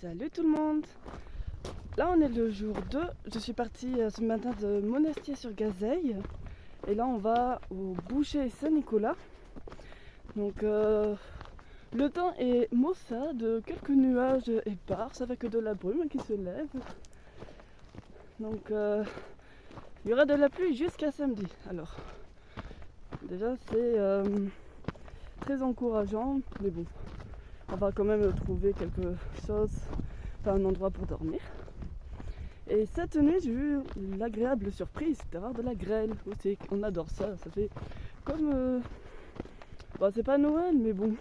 Salut tout le monde. Là on est le jour 2. Je suis partie ce matin de Monastier-sur-Gazeille. Et là on va au boucher Saint-Nicolas. Donc le temps est maussade, quelques nuages épars avec de la brume qui se lève. Donc il y aura de la pluie jusqu'à samedi. Alors déjà c'est très encourageant, mais bon, on va quand même trouver quelque chose, un endroit pour dormir. Et cette nuit j'ai eu l'agréable surprise d'avoir de la grêle aussi. On adore ça, ça fait comme c'est pas Noël, mais bon,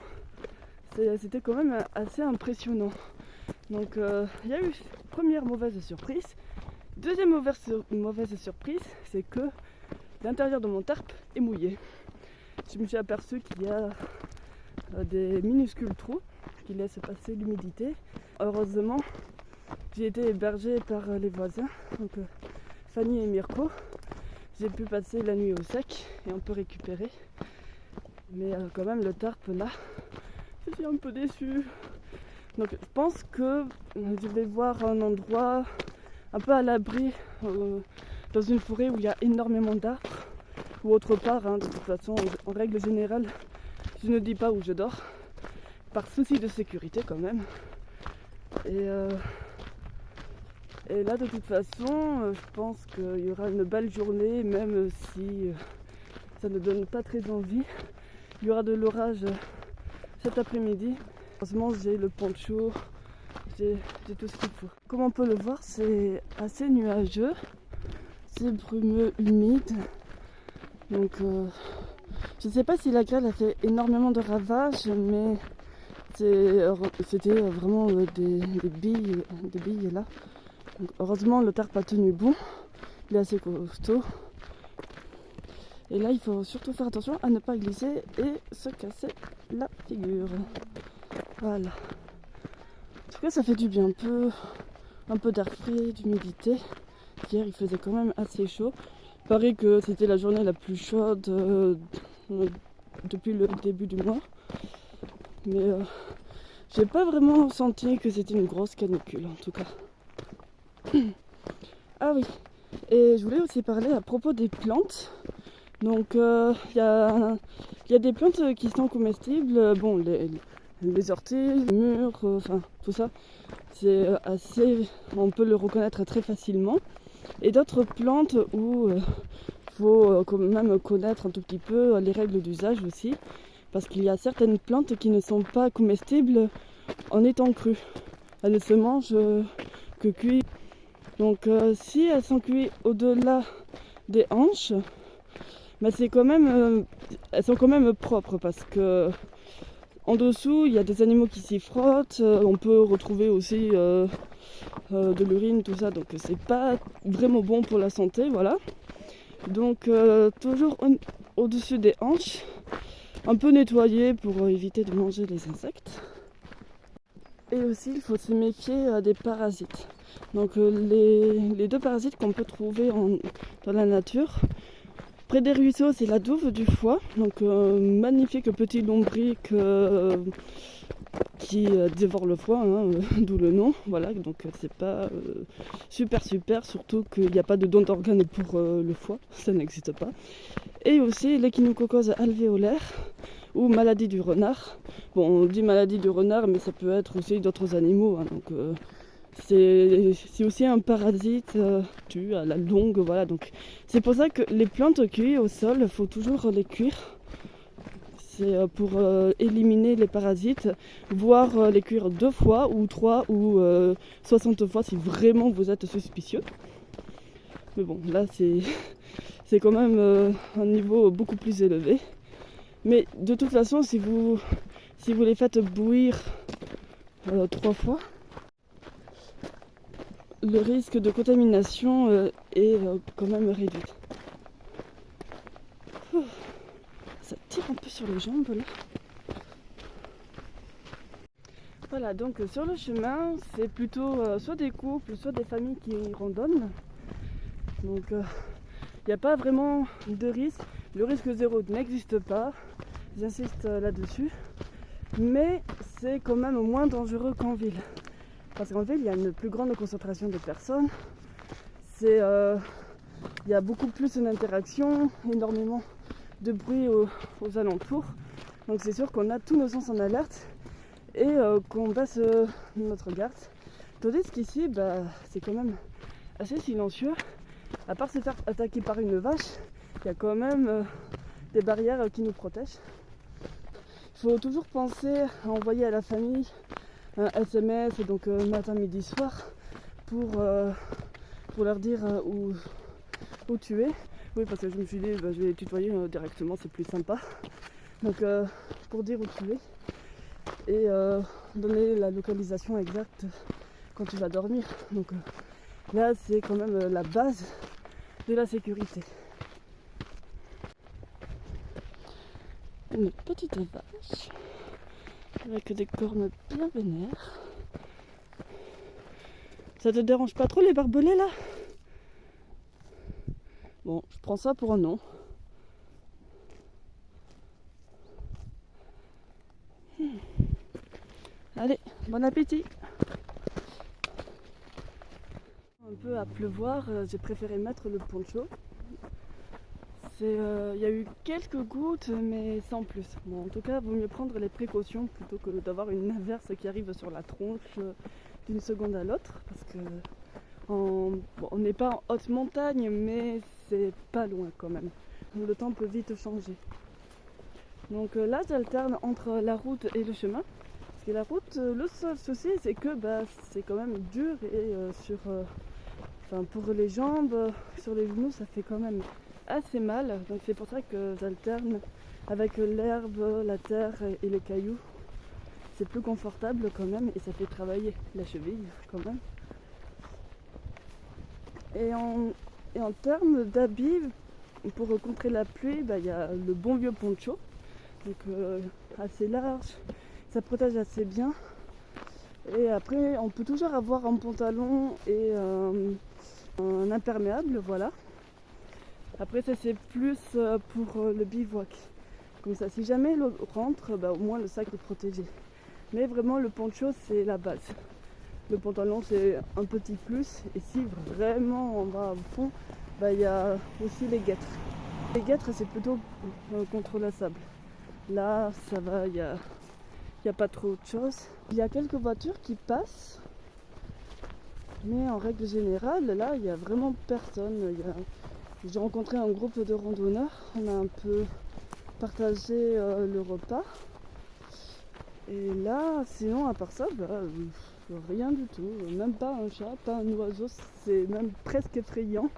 c'était quand même assez impressionnant. Donc il y a eu première mauvaise surprise. Deuxième mauvaise surprise, c'est que l'intérieur de mon tarp est mouillé. Je me suis aperçu qu'il y a des minuscules trous qui laissent passer l'humidité. Heureusement, j'ai été hébergée par les voisins, donc Fanny et Mirko. J'ai pu passer la nuit au sec et on peut récupérer. Mais quand même le tarp là, je suis un peu déçue. Donc je pense que je vais voir un endroit un peu à l'abri dans une forêt où il y a énormément d'arbres ou autre part. De toute façon, en règle générale, je ne dis pas où je dors par souci de sécurité quand même. Et là de toute façon, je pense qu'il y aura une belle journée, même si ça ne donne pas très envie. Il y aura de l'orage cet après-midi. Heureusement j'ai le poncho, j'ai tout ce qu'il faut. Comme on peut le voir, c'est assez nuageux, c'est brumeux, humide. Donc je ne sais pas si la grêle a fait énormément de ravages, mais c'était vraiment des billes là. Donc, heureusement le tarp a tenu bon, il est assez costaud. Et là il faut surtout faire attention à ne pas glisser et se casser la figure. Voilà. En tout cas ça fait du bien, un peu d'air frais, d'humidité. Hier il faisait quand même assez chaud. Il paraît que c'était la journée la plus chaude depuis le début du mois. Mais j'ai pas vraiment senti que c'était une grosse canicule en tout cas. Ah oui, et je voulais aussi parler à propos des plantes. Donc il y a des plantes qui sont comestibles. Bon, les orties, les mûres, enfin tout ça, c'est assez, on peut le reconnaître très facilement. Et d'autres plantes où faut quand même connaître un tout petit peu les règles d'usage aussi, parce qu'il y a certaines plantes qui ne sont pas comestibles en étant crues. Elles ne se mangent que cuites. Donc si elles sont cuites au-delà des hanches, c'est quand même, elles sont quand même propres, parce que en dessous il y a des animaux qui s'y frottent. On peut retrouver aussi de l'urine, tout ça, donc c'est pas vraiment bon pour la santé, voilà. Donc toujours au-dessus des hanches, un peu nettoyer pour éviter de manger les insectes. Et aussi il faut se méfier des parasites. Donc les deux parasites qu'on peut trouver dans la nature. Près des ruisseaux, c'est la douve du foie, donc magnifique petit lombric qui dévore le foie, d'où le nom. Voilà, donc c'est pas super, surtout qu'il n'y a pas de don d'organes pour le foie, ça n'existe pas. Et aussi l'échinococose alvéolaire ou maladie du renard. Bon, on dit maladie du renard, mais ça peut être aussi d'autres animaux, donc c'est aussi un parasite tue à la longue, voilà. Donc c'est pour ça que les plantes cueillies au sol, il faut toujours les cuire. C'est pour éliminer les parasites, voire les cuire 2 fois ou 3 ou 60 fois si vraiment vous êtes suspicieux. Mais bon, là c'est quand même un niveau beaucoup plus élevé. Mais de toute façon, si vous les faites bouillir 3 fois, le risque de contamination est quand même réduit. Ça tire un peu sur les jambes là. Voilà, donc sur le chemin, c'est plutôt soit des couples, soit des familles qui randonnent. Donc il n'y a pas vraiment de risque. Le risque zéro n'existe pas, j'insiste là-dessus. Mais c'est quand même moins dangereux qu'en ville. parce qu'en ville il y a une plus grande concentration de personnes. Il y a beaucoup plus d'interaction, énormément de bruit aux alentours. Donc c'est sûr qu'on a tous nos sens en alerte et qu'on baisse notre garde. Tandis qu'ici, c'est quand même assez silencieux. À part se faire attaquer par une vache, il y a quand même des barrières qui nous protègent. Il faut toujours penser à envoyer à la famille un SMS, donc matin, midi, soir, pour leur dire où tu es. Oui, parce que je me suis dit, je vais tutoyer directement, c'est plus sympa. Donc pour dire où tu es et donner la localisation exacte quand tu vas dormir. Donc là, c'est quand même la base de la sécurité. Une petite vache avec des cornes bien vénères. Ça te dérange pas trop les barbelés là? Bon, je prends ça pour un non. Allez, bon appétit. Un peu à pleuvoir, j'ai préféré mettre le poncho. Il y a eu quelques gouttes, mais sans plus. Bon, en tout cas, il vaut mieux prendre les précautions plutôt que d'avoir une averse qui arrive sur la tronche d'une seconde à l'autre. Parce que on n'est pas en haute montagne, mais c'est pas loin quand même. Donc le temps peut vite changer. Donc là, j'alterne entre la route et le chemin. Parce que la route, le seul souci, c'est que c'est quand même dur et pour les jambes, sur les genoux, ça fait quand même assez mal. Donc c'est pour ça que j'alterne avec l'herbe, la terre et les cailloux. C'est plus confortable quand même et ça fait travailler la cheville quand même. Et en termes d'habits, pour contrer la pluie, il y a le bon vieux poncho. Donc assez large, ça protège assez bien. Et après, on peut toujours avoir un pantalon et un imperméable, voilà. Après ça c'est plus pour le bivouac. Comme ça, si jamais l'eau rentre, au moins le sac est protégé. Mais vraiment le poncho c'est la base. Le pantalon c'est un petit plus. Et si vraiment on va au fond, il y a aussi les guêtres. Les guêtres c'est plutôt contre le sable. Là ça va, il y a pas trop de choses. Il y a quelques voitures qui passent. Mais en règle générale, là il n'y a vraiment personne. J'ai rencontré un groupe de randonneurs, on a un peu partagé le repas. Et là, sinon à part ça, rien du tout. Même pas un chat, pas un oiseau, c'est même presque effrayant.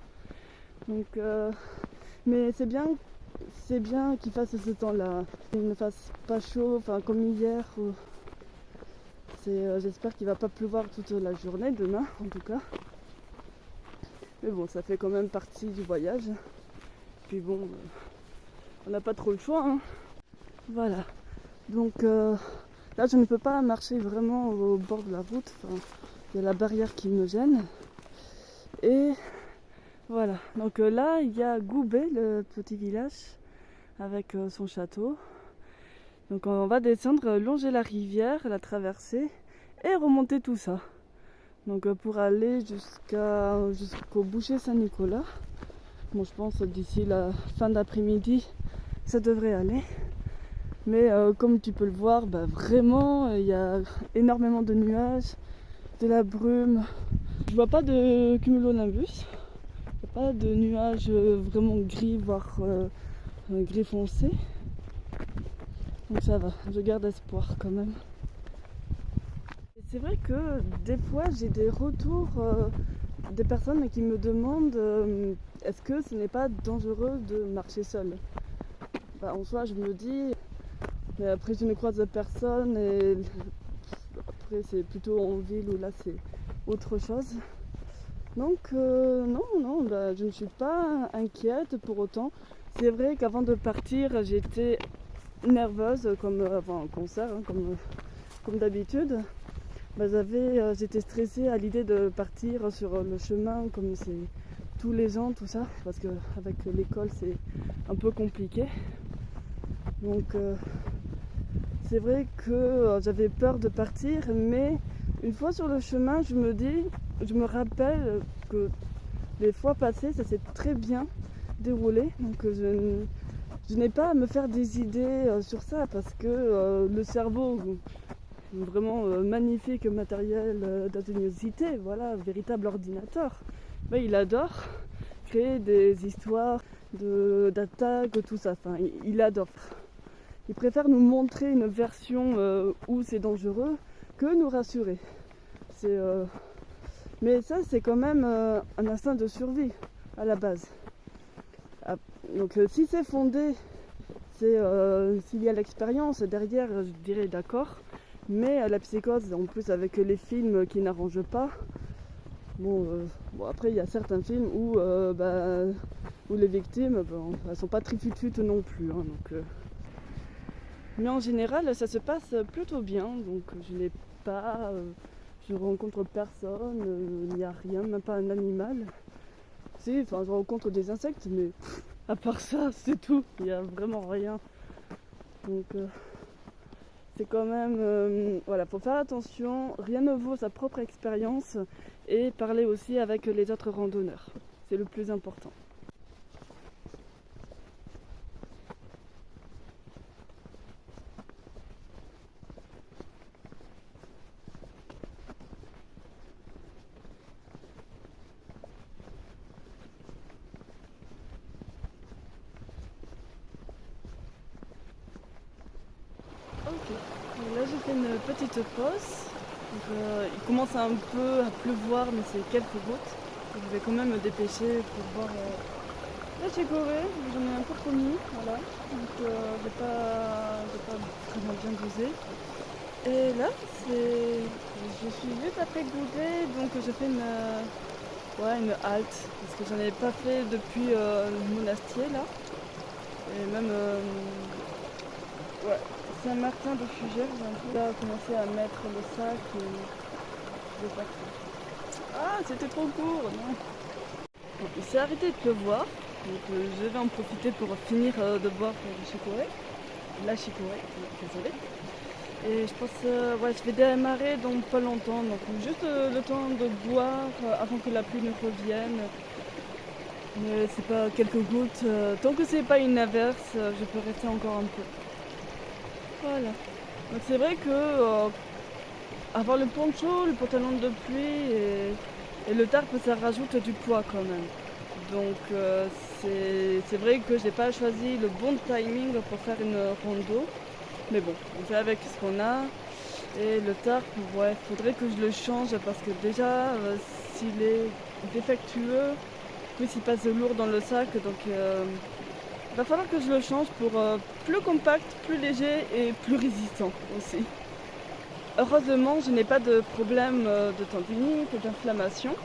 Donc, mais c'est bien qu'il fasse ce temps-là. Qu'il ne fasse pas chaud, comme hier. J'espère qu'il va pas pleuvoir toute la journée, demain en tout cas. Mais bon, ça fait quand même partie du voyage. Puis bon, on n'a pas trop le choix. Hein. Voilà. Donc là, je ne peux pas marcher vraiment au bord de la route. Il y a la barrière qui me gêne. Et voilà. Donc là, il y a Goubet, le petit village, avec son château. Donc on va descendre, longer la rivière, la traverser et remonter tout ça. Donc pour aller jusqu'au boucher Saint-Nicolas. Bon, je pense d'ici la fin d'après-midi, ça devrait aller. Mais comme tu peux le voir, vraiment, il y a énormément de nuages, de la brume. Je vois pas de cumulonimbus, il n'y a pas de nuages vraiment gris, voire gris foncé. Donc ça va, je garde espoir quand même. C'est vrai que des fois j'ai des retours des personnes qui me demandent est-ce que ce n'est pas dangereux de marcher seul. En soi je me dis, mais après je ne croise personne et après c'est plutôt en ville où là c'est autre chose. Donc non, je ne suis pas inquiète pour autant. C'est vrai qu'avant de partir j'étais nerveuse comme avant un concert, comme d'habitude. J'étais stressée à l'idée de partir sur le chemin comme c'est tous les ans, tout ça, parce qu'avec l'école c'est un peu compliqué. Donc c'est vrai que j'avais peur de partir, mais Une fois sur le chemin, je me rappelle que les fois passées, ça s'est très bien déroulé. Donc je n'ai pas à me faire des idées sur ça parce que le cerveau, vraiment magnifique matériel d'ingéniosité, voilà, véritable ordinateur, ben, il adore créer des histoires d'attaques, tout ça. Enfin, il adore. Il préfère nous montrer une version où c'est dangereux que nous rassurer. Mais ça, c'est quand même un instinct de survie à la base. Ah, donc si c'est fondé, s'il y a l'expérience derrière, je dirais d'accord. Mais la psychose, en plus avec les films qui n'arrangent pas, bon, après il y a certains films où les victimes, elles sont pas trifututes non plus. Hein, mais en général, ça se passe plutôt bien. Donc je rencontre personne, il n'y a rien, même pas un animal. Si, enfin, je rencontre des insectes, mais à part ça, c'est tout. Il n'y a vraiment rien. Donc, c'est quand même... voilà, faut faire attention. Rien ne vaut sa propre expérience. Et parler aussi avec les autres randonneurs. C'est le plus important. Ok, et là j'ai fait une petite pause. Donc, il commence un peu à pleuvoir, mais c'est quelques gouttes. Donc, je vais quand même me dépêcher pour voir la chicorée. J'en ai un peu promis, voilà. Donc j'ai pas vraiment bien dosé. Et là, je suis juste après goûter, donc je fais une halte. Parce que j'en ai pas fait depuis le monastier là. Et même ouais, Saint-Martin de Fugère, j'ai un peu là commencé à mettre le sac et je vais partir. Ah, c'était trop court, non. Bon, il s'est arrêté de pleuvoir, donc je vais en profiter pour finir de boire le chicorée. La chicorée, désolée. Et je pense ouais, je vais démarrer dans pas longtemps, donc juste le temps de boire avant que la pluie ne revienne. Mais c'est pas quelques gouttes. Tant que c'est pas une averse, je peux rester encore un peu. Voilà. Donc c'est vrai que avoir le poncho, le pantalon de pluie et le tarp, ça rajoute du poids quand même. Donc c'est vrai que j'ai pas choisi le bon timing pour faire une rando. Mais bon, on fait avec ce qu'on a. Et le tarp, ouais, faudrait que je le change parce que déjà, s'il est défectueux, plus il passe lourd dans le sac. Donc il va falloir que je le change pour plus compact, plus léger et plus résistant aussi. Heureusement, je n'ai pas de problème de tendinite, d'inflammation.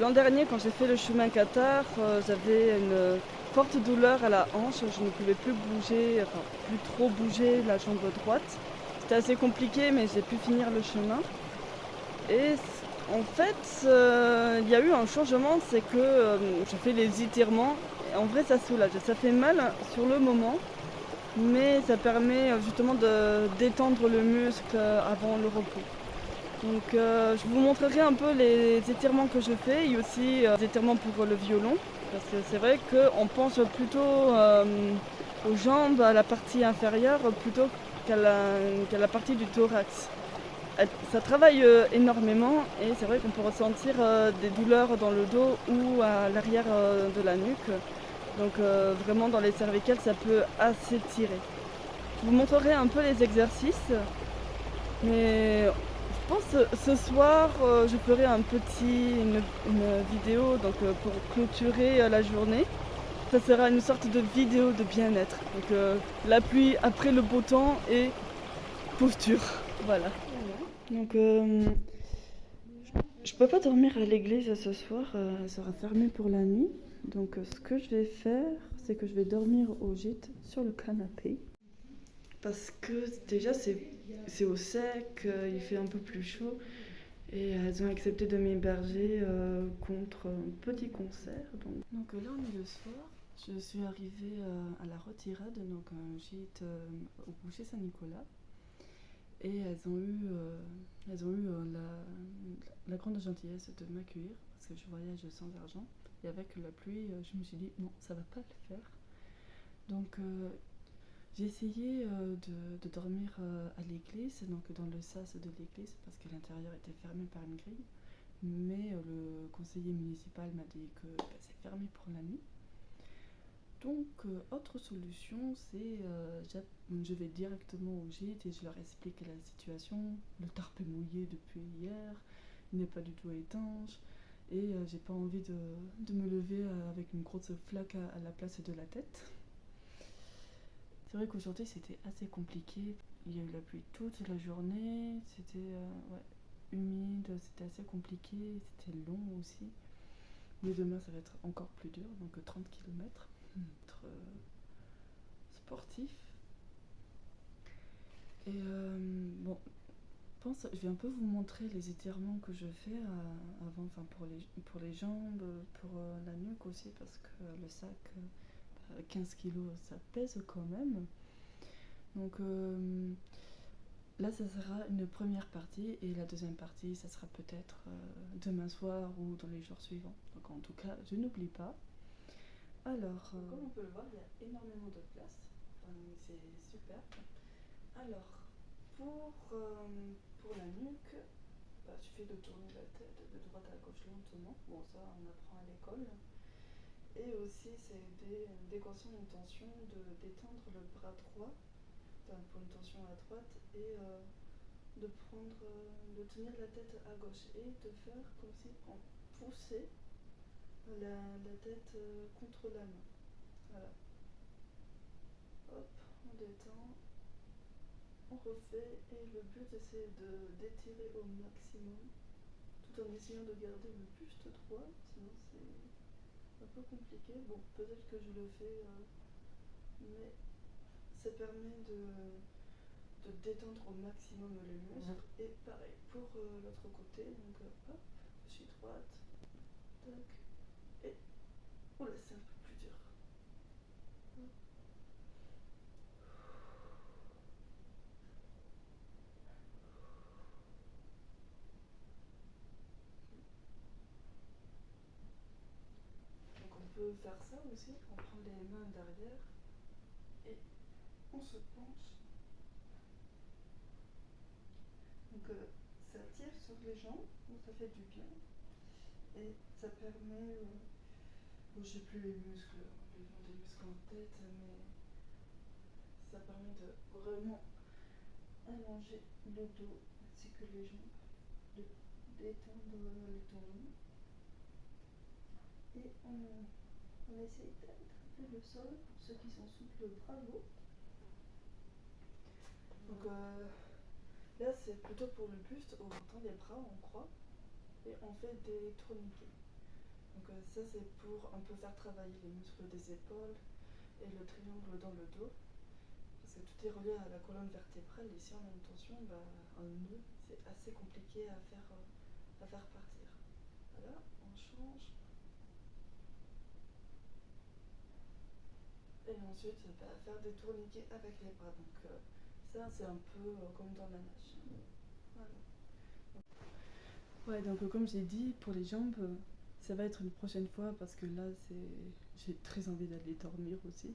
L'an dernier, quand j'ai fait le chemin Qatar, j'avais une forte douleur à la hanche. Je ne pouvais plus bouger, enfin plus trop bouger la jambe droite. C'était assez compliqué, mais j'ai pu finir le chemin. Et en fait, il y a eu un changement, c'est que je fais les étirements. Et en vrai, ça soulage. Ça fait mal sur le moment, mais ça permet justement de détendre le muscle avant le repos. Donc je vous montrerai un peu les étirements que je fais et aussi des étirements pour le violon. Parce que c'est vrai qu'on pense plutôt aux jambes, à la partie inférieure, plutôt qu'à la partie du thorax. Ça travaille énormément et c'est vrai qu'on peut ressentir des douleurs dans le dos ou à l'arrière de la nuque. Donc vraiment dans les cervicales, ça peut assez tirer. Je vous montrerai un peu les exercices, mais je pense que ce soir, je ferai une vidéo donc, pour clôturer la journée. Ça sera une sorte de vidéo de bien-être. Donc la pluie après le beau temps et posture. Voilà. Donc je peux pas dormir à l'église ce soir, elle sera fermée pour la nuit. Donc ce que je vais faire, c'est que je vais dormir au gîte sur le canapé. Parce que déjà c'est au sec, il fait un peu plus chaud. Et elles ont accepté de m'héberger contre un petit concert. Donc là on est le soir. Je suis arrivée à la Retirade, donc un gîte au boucher Saint-Nicolas. Et elles ont eu la grande gentillesse de m'accueillir parce que je voyage sans argent. Et avec la pluie, je me suis dit non, ça va pas le faire. Donc j'ai essayé de dormir à l'église, donc dans le sas de l'église, parce que l'intérieur était fermé par une grille. Mais le conseiller municipal m'a dit que c'est fermé pour la nuit. Donc, autre solution, c'est je vais directement au gîte et je leur explique la situation. Le tarp est mouillé depuis hier, il n'est pas du tout étanche et j'ai pas envie de me lever avec une grosse flaque à la place de la tête. C'est vrai qu'aujourd'hui c'était assez compliqué. Il y a eu la pluie toute la journée, c'était humide, c'était assez compliqué, c'était long aussi. Mais demain ça va être encore plus dur, donc 30 km. Être sportif. Et bon, je vais un peu vous montrer les étirements que je fais avant, enfin pour les jambes, pour la nuque aussi, parce que le sac, 15 kilos, ça pèse quand même. Donc là, ça sera une première partie, et la deuxième partie, ça sera peut-être demain soir ou dans les jours suivants. Donc en tout cas, je n'oublie pas. Alors, comme on peut le voir, il y a énormément de place. Enfin, c'est super. Alors, pour la nuque, il suffit de tourner la tête de droite à gauche lentement. Bon, ça, on apprend à l'école. Et aussi, c'est dès qu'on sent une tension, de détendre le bras droit, pour une tension à droite, et de tenir la tête à gauche et de faire comme si on poussait la tête contre la main. Voilà. Hop, on détend, on refait, et le but c'est d'étirer au maximum tout en essayant de garder le buste droit, sinon c'est un peu compliqué. Bon, peut-être que je le fais, mais ça permet de détendre au maximum les muscles. Et pareil pour l'autre côté, donc hop, je suis droite, tac, et oula, c'est un peu plus dur. Hop. Donc on peut faire ça aussi, on prend les mains derrière et on se penche. Donc ça tire sur les jambes, donc ça fait du bien. Et ça permet, j'ai plus les muscles, des muscles en tête, mais ça permet de vraiment allonger le dos ainsi que les jambes, de détendre les tendons. Et on essaye d'attraper le sol. Pour ceux qui sont souples, bravo. Donc là c'est plutôt pour le buste, on tend les bras, on croit, et on fait des tourniquets. Donc ça c'est pour un peu faire travailler les muscles des épaules et le triangle dans le dos, parce que tout est relié à la colonne vertébrale, et si on a une tension, un nœud, c'est assez compliqué à faire partir. Voilà, on change. Et ensuite, faire des tourniquets avec les bras. Donc ça, c'est un peu comme dans la nage. Voilà. Ouais, donc comme j'ai dit, pour les jambes, ça va être une prochaine fois, parce que là, j'ai très envie d'aller dormir aussi.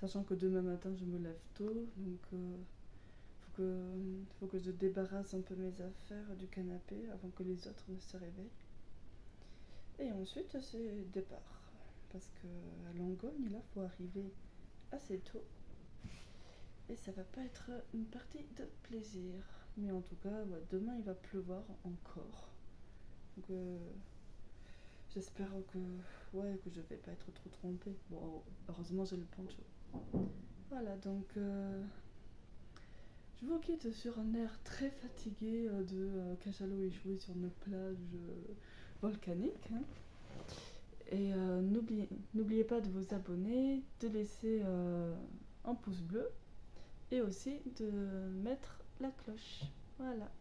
Sachant que demain matin, je me lève tôt, donc faut que je débarrasse un peu mes affaires du canapé avant que les autres ne se réveillent. Et ensuite, c'est départ. Parce qu'à Langogne, là, faut arriver assez tôt. Et ça va pas être une partie de plaisir. Mais en tout cas, demain, il va pleuvoir encore. Donc, j'espère que je vais pas être trop trompée. Bon, heureusement, j'ai le poncho. Voilà, donc je vous quitte sur un air très fatigué de cachalot échoué sur une plage volcanique. Hein. Et n'oubliez pas de vous abonner, de laisser un pouce bleu et aussi de mettre la cloche. Voilà.